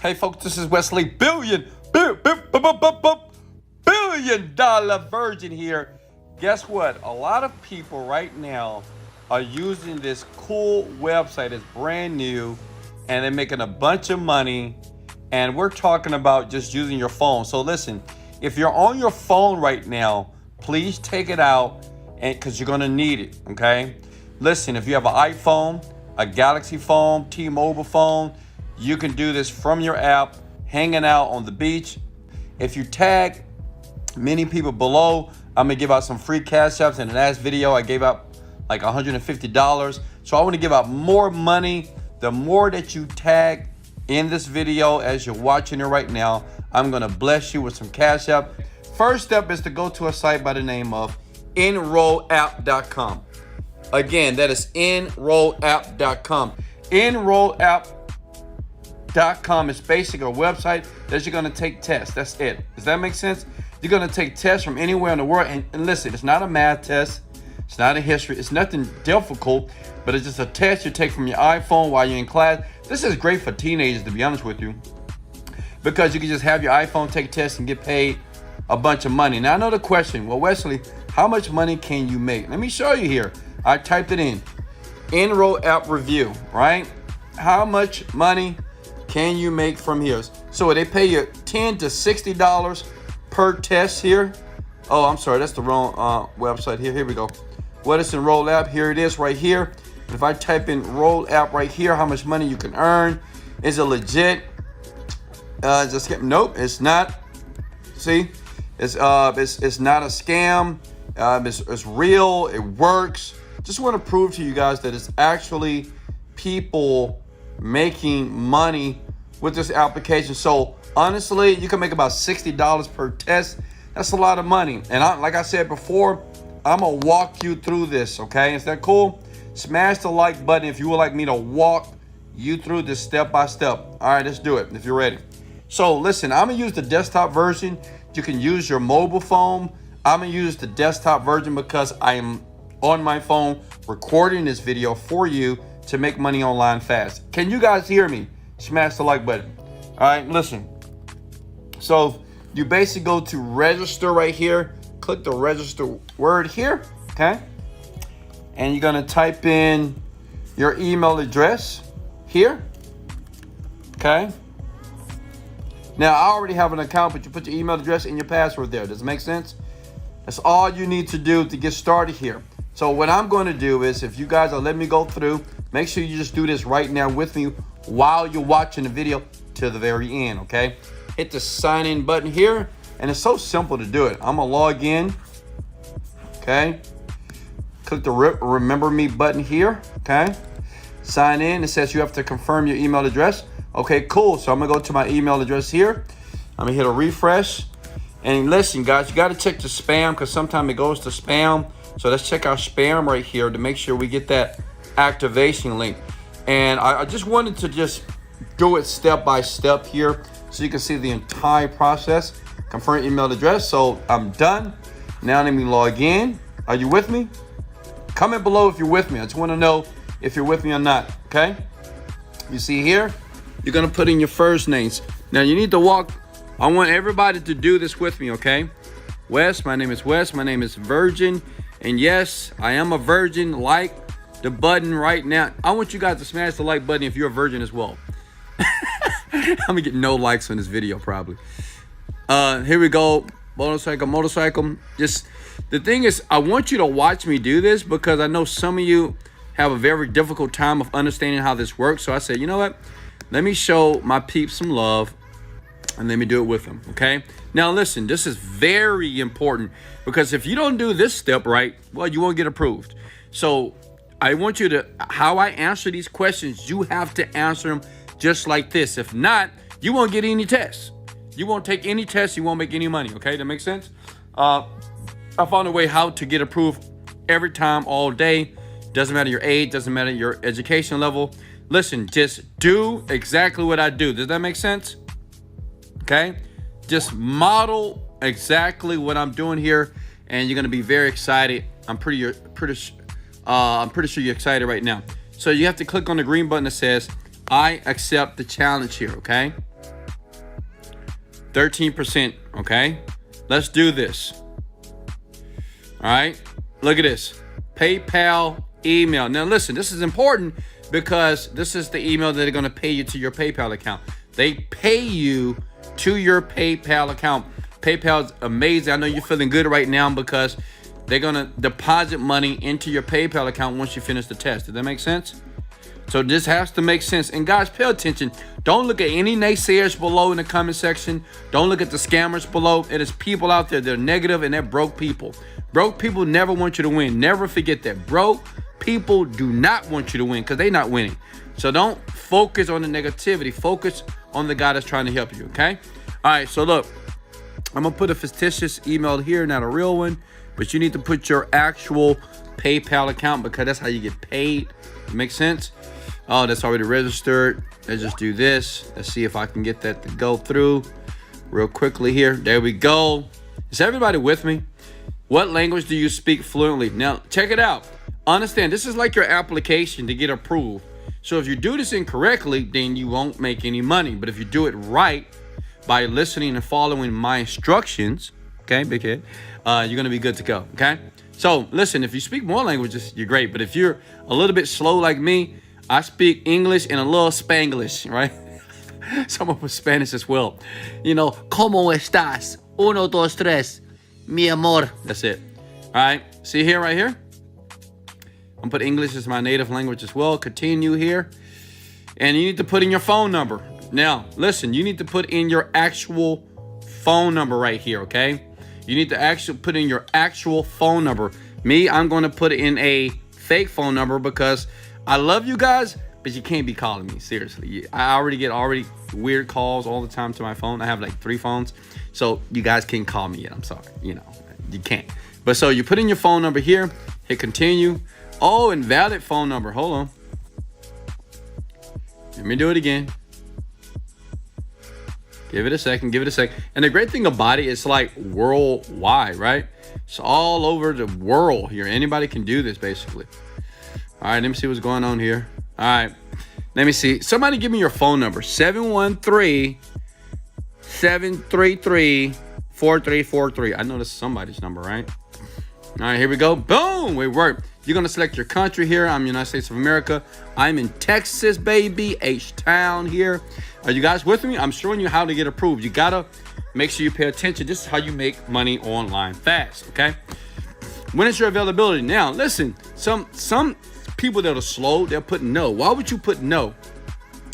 Hey folks, this is Wesley billion dollar virgin here. Guess what? A lot of people right now are using this cool website. It's brand new and they're making a bunch of money. And we're talking about just using your phone. So listen, if you're on your phone right now, please take it out and because you're gonna need it, okay? Listen, if you have an iPhone, a Galaxy phone, T-Mobile phone, you can do this from your app, hanging out on the beach. If you tag many people below, I'm gonna give out some free cash apps. In the last video, I gave out like $150. So I wanna give out more money. The more that you tag in this video as you're watching it right now, I'm gonna bless you with some cash app. First step is to go to a site by the name of enrollapp.com. Again, that is enrollapp.com. Enrollapp.com is basically a website that you're gonna take tests. That's it. Does that make sense? You're gonna take tests from anywhere in the world. And listen, it's not a math test. It's not a history. It's nothing difficult, but it's just a test you take from your iPhone while you're in class. This is great for teenagers, to be honest with you, because you can just have your iPhone take tests and get paid a bunch of money. Now I know the question, well, Wesley, how much money can you make? Let me show you here. I typed it in, Enroll App Review, right? How much money can you make from here? So they pay you $10 to $60 per test here. Oh, I'm sorry, that's the wrong website here. Here we go. What is Enroll App? Here it is right here. If I type in Enroll App right here, how much money you can earn? Is it legit? Nope, it's not. See, it's not a scam. It's real. It works. Just want to prove to you guys that it's actually people making money with this application. So honestly, you can make about $60 per test. That's a lot of money. And like I said before, I'm gonna walk you through this. Okay, is that cool? Smash the like button if you would like me to walk you through this step by step. All right, let's do it if you're ready. So listen, I'm gonna use the desktop version. You can use your mobile phone. I'm gonna use the desktop version because I am on my phone recording this video for you to make money online fast. Can you guys hear me? Smash the like button. All right, listen. So you basically go to register right here. Click the register word here, okay? And you're gonna type in your email address here, okay? Now, I already have an account, but you put your email address and your password there. Does it make sense? That's all you need to do to get started here. So what I'm going to do is, if you guys are letting me go through, make sure you just do this right now with me while you're watching the video to the very end, okay? Hit the sign in button here, and it's so simple to do it. I'm going to log in, okay? Click the remember me button here, okay? Sign in. It says you have to confirm your email address. Okay, cool. So I'm gonna go to my email address here. I'm gonna hit a refresh. And listen, guys, you gotta check the spam because sometimes it goes to spam. So let's check our spam right here to make sure we get that activation link. And I just wanted to just do it step by step here so you can see the entire process. Confirm email address. So I'm done. Now let me log in. Are you with me? Comment below if you're with me. I just want to know if you're with me or not, okay? You see here, you're going to put in your first names. Now you need to walk. I want everybody to do this with me, okay? Wes, my name is Wes. My name is Virgin. And yes, I am a virgin. Like the button right now. I want you guys to smash the like button if you're a virgin as well. I'm going to get no likes on this video probably. Here we go. Motorcycle. Just the thing is, I want you to watch me do this because I know some of you have a very difficult time of understanding how this works. So I said, you know what? Let me show my peeps some love and let me do it with them, okay? Now listen, this is very important because if you don't do this step right, well, you won't get approved. So I want you to, how I answer these questions, you have to answer them just like this. If not, you won't get any tests. You won't take any tests. You won't make any money, okay? That makes sense? I found a way how to get approved every time, all day. Doesn't matter your age, doesn't matter your education level. Listen, just do exactly what I do. Does that make sense? Okay? Just model exactly what I'm doing here, and you're gonna be very excited. I'm pretty sure you're excited right now. So you have to click on the green button that says, I accept the challenge here, okay? 13%, okay? Let's do this. All right, look at this. PayPal email. Now listen, this is important because this is the email that they're gonna pay you to your PayPal account. They pay you to your PayPal account. PayPal's amazing. I know you're feeling good right now because they're gonna deposit money into your PayPal account once you finish the test. Does that make sense? So this has to make sense. And guys, pay attention. Don't look at any naysayers below in the comment section. Don't look at the scammers below. It is people out there that are negative and they're broke people. Broke people never want you to win. Never forget that. Broke people do not want you to win because they're not winning. So don't focus on the negativity. Focus on the guy that's trying to help you, okay? All right, so look. I'm going to put a fictitious email here, not a real one. But you need to put your actual PayPal account because that's how you get paid. Makes sense? Oh, that's already registered. Let's just do this. Let's see if I can get that to go through real quickly here. There we go. Is everybody with me? What language do you speak fluently? Now, check it out. Understand, this is like your application to get approved. So if you do this incorrectly, then you won't make any money. But if you do it right by listening and following my instructions, okay, big head, you're going to be good to go, okay? So listen, if you speak more languages, you're great. But if you're a little bit slow like me, I speak English and a little Spanglish, right? Someone with Spanish as well. You know, ¿Cómo estás? Uno, dos, tres. Mi amor. That's it. All right. See here, right here? I'm going to put English as my native language as well. Continue here. And you need to put in your phone number. Now, listen, you need to put in your actual phone number right here, okay? You need to actually put in your actual phone number. Me, I'm going to put in a fake phone number because I love you guys, but you can't be calling me. Seriously. I already get weird calls all the time to my phone. I have like 3 phones. So you guys can't call me yet. I'm sorry. You know, you can't. But so you put in your phone number here, hit continue. Oh, invalid phone number. Hold on. Let me do it again. Give it a second. And the great thing about it, it's like worldwide, right? It's all over the world here. Anybody can do this basically. All right, let me see what's going on here. All right, let me see. Somebody give me your phone number. 713-733-4343. I know this is somebody's number, right? All right, here we go. Boom, it worked. You're going to select your country here. I'm United States of America. I'm in Texas, baby. H-Town here. Are you guys with me? I'm showing you how to get approved. You got to make sure you pay attention. This is how you make money online fast, okay? When is your availability? Now, listen, some people that are slow, they'll put no. Why would you put no?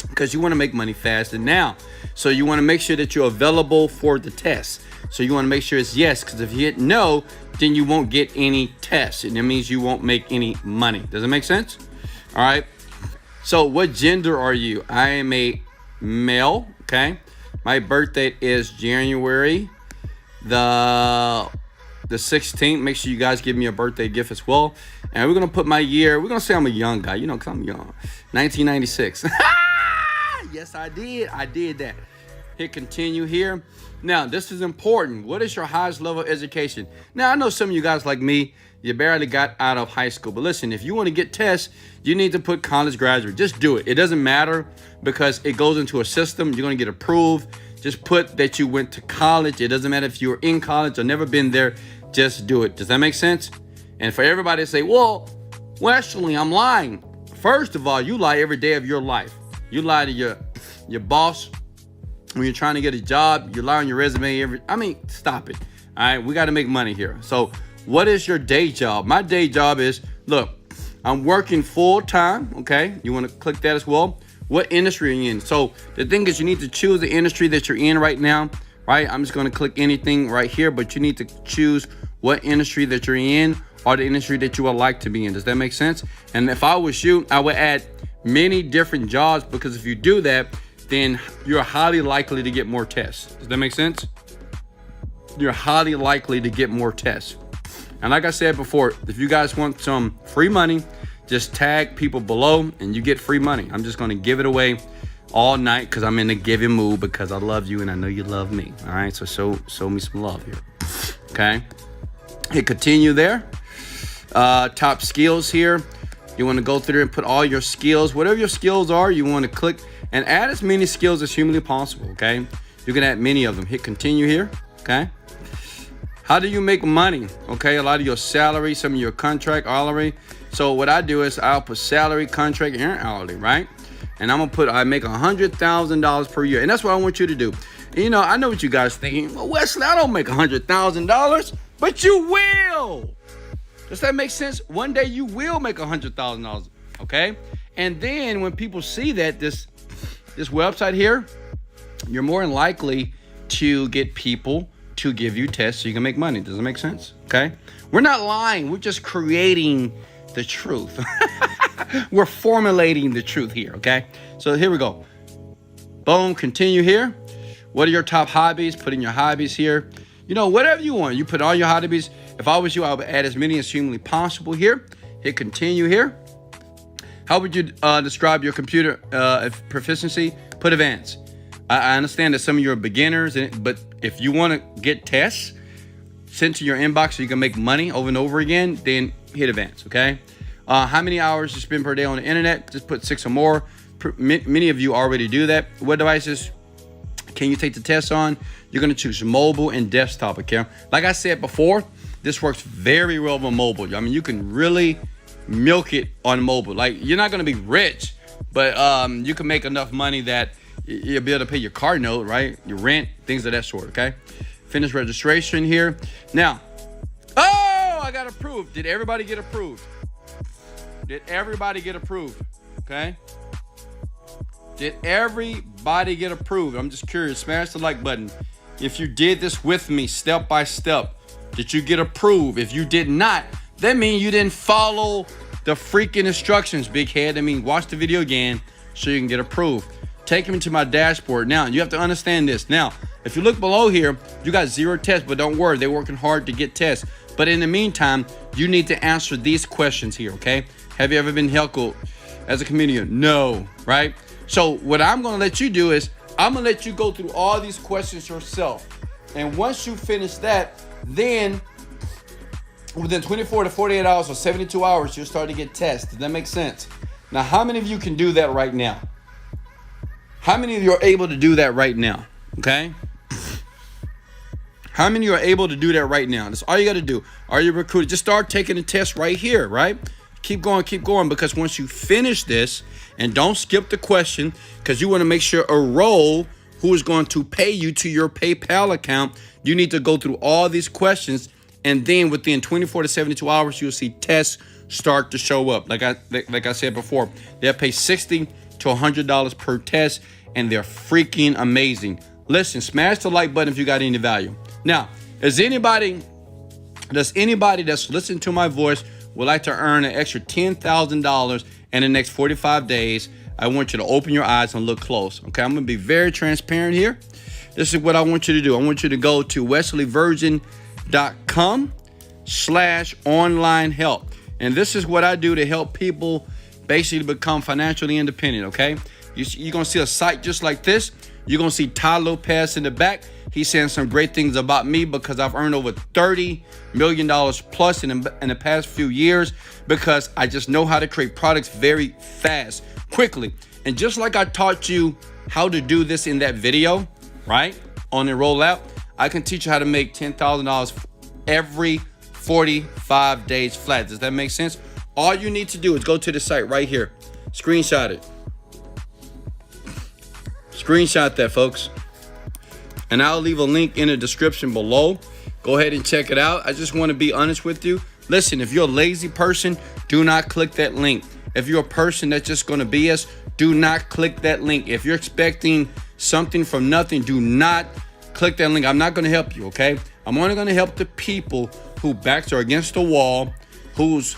Because you want to make money fast and now. So you want to make sure that you're available for the test. So you want to make sure it's yes, because if you hit no, then you won't get any tests. And that means you won't make any money. Does it make sense? All right. So what gender are you? I am a male, okay? My birthday is January the 16th. Make sure you guys give me a birthday gift as well. And we're going to put my year. We're going to say I'm a young guy, you know, because I'm young. 1996. Yes, I did. I did that. Hit continue here. Now, this is important. What is your highest level of education? Now, I know some of you guys like me, you barely got out of high school. But listen, if you want to get tests, you need to put college graduate. Just do it. It doesn't matter because it goes into a system. You're going to get approved. Just put that you went to college. It doesn't matter if you were in college or never been there. Just do it. Does that make sense? And for everybody to say, well, actually, I'm lying. First of all, you lie every day of your life. You lie to your boss when you're trying to get a job. You lie on your resume. Stop it. All right, we got to make money here. So what is your day job? My day job is, look, I'm working full time. Okay, you want to click that as well. What industry are you in? So the thing is, you need to choose the industry that you're in right now. Right, I'm just going to click anything right here, but you need to choose what industry that you're in or the industry that you would like to be in. Does that make sense? And if I was you, I would add many different jobs, because if you do that, then you're highly likely to get more tests. Does that make sense? You're highly likely to get more tests. And like I said before, if you guys want some free money, just tag people below and you get free money. I'm just going to give it away all night because I'm in the giving mood, because I love you and I know you love me. All right, so show me some love here. Okay, hit continue there. Top skills here. You want to go through and put all your skills, whatever your skills are. You want to click and add as many skills as humanly possible. Okay, You can add many of them. Hit continue here, okay? How do you make money? Okay, a lot of your salary, some of your contract, hourly. So what I do is I'll put salary, contract, and hourly, right? And I'm gonna put, I make $100,000 per year. And that's what I want you to do. You know, I know what you guys thinking. Well, Wesley, I don't make $100,000, but you will. Does that make sense? One day you will make $100,000, okay? And then when people see that, this website here, you're more than likely to get people to give you tests so you can make money. Does that make sense? Okay? We're not lying. We're just creating the truth. We're formulating the truth here, okay? So here we go. Boom, continue here. What are your top hobbies? Put in your hobbies here. You know, whatever you want. You put all your hobbies. If I was you, I would add as many as humanly possible here. Hit continue here. How would you describe your computer proficiency? Put advanced. I understand that some of you are beginners, but if you want to get tests sent to your inbox so you can make money over and over again, then hit advanced, okay? How many hours you spend per day on the internet? Just put 6 or more. Many of you already do that. What devices can you take the test on? You're going to choose mobile and desktop, okay? Like I said before, this works very well on mobile. I mean, you can really milk it on mobile. Like, you're not going to be rich, but you can make enough money that you'll be able to pay your car note, right? Your rent, things of that sort, okay? Finish registration here. Now, oh, I got approved. Did everybody get approved? Did everybody get approved? Okay? Did everybody get approved? I'm just curious. Smash the like button. If you did this with me step by step, did you get approved? If you did not, that means you didn't follow the freaking instructions, big head. I mean, watch the video again so you can get approved. Take me to my dashboard. Now, you have to understand this. Now, if you look below here, you got 0 tests, but don't worry, they're working hard to get tests. But in the meantime, you need to answer these questions here, okay? Have you ever been heckled as a comedian? No, right? So what I'm gonna let you do is, I'm gonna let you go through all these questions yourself. And once you finish that, then within 24 to 48 hours or 72 hours, you'll start to get tests. Does that make sense? Now, how many of you can do that right now? How many of you are able to do that right now? Okay? How many of you are able to do that right now? That's all you got to do. Are you recruited? Just start taking the test right here, right? Keep going, because once you finish this, and don't skip the question, because you want to make sure a role who is going to pay you to your PayPal account, you need to go through all these questions, and then within 24 to 72 hours, you'll see tests start to show up. Like I said before, they'll pay $60 to $100 per test, and they're freaking amazing. Listen, smash the like button if you got any value. Now, does anybody that's listening to my voice would like to earn an extra $10,000 in the next 45 days? I want you to open your eyes and look close. Okay, I'm gonna be very transparent here. This is what I want you to do. I want you to go to wesleyvirgin.com/online help. And this is what I do to help people basically become financially independent, okay? You're going to see a site just like this. You're going to see Ty Lopez in the back. He's saying some great things about me because I've earned over $30 million plus in the past few years because I just know how to create products very fast, quickly. And just like I taught you how to do this in that video, right, on the rollout, I can teach you how to make $10,000 every 45 days flat. Does that make sense? All you need to do is go to the site right here. Screenshot it. Screenshot that, folks. And I'll leave a link in the description below. Go ahead and check it out. I just want to be honest with you. Listen, if you're a lazy person, do not click that link. If you're a person that's just going to BS, do not click that link. If you're expecting something from nothing, do not click that link. I'm not going to help you, okay? I'm only going to help the people who backs are against the wall, who's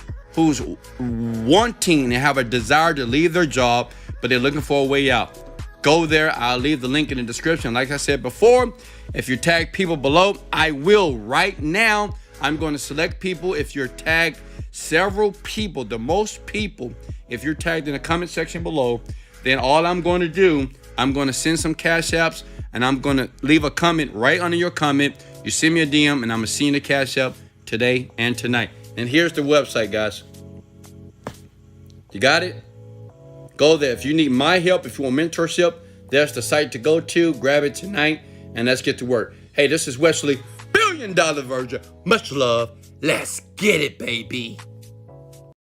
wanting to have a desire to leave their job, but they're looking for a way out. Go there. I'll leave the link in the description. Like I said before, if you tag people below, I will right now. I'm going to select people. If you're tagged several people, the most people, if you're tagged in the comment section below, then all I'm going to do, I'm going to send some cash apps and I'm going to leave a comment right under your comment. You send me a DM and I'm going to send the cash app today and tonight. And here's the website, guys. You got it? Go there. If you need my help, if you want mentorship, there's the site to go to. Grab it tonight and let's get to work. Hey, this is Wesley, $1 Billion Virgin. Much love. Let's get it, baby.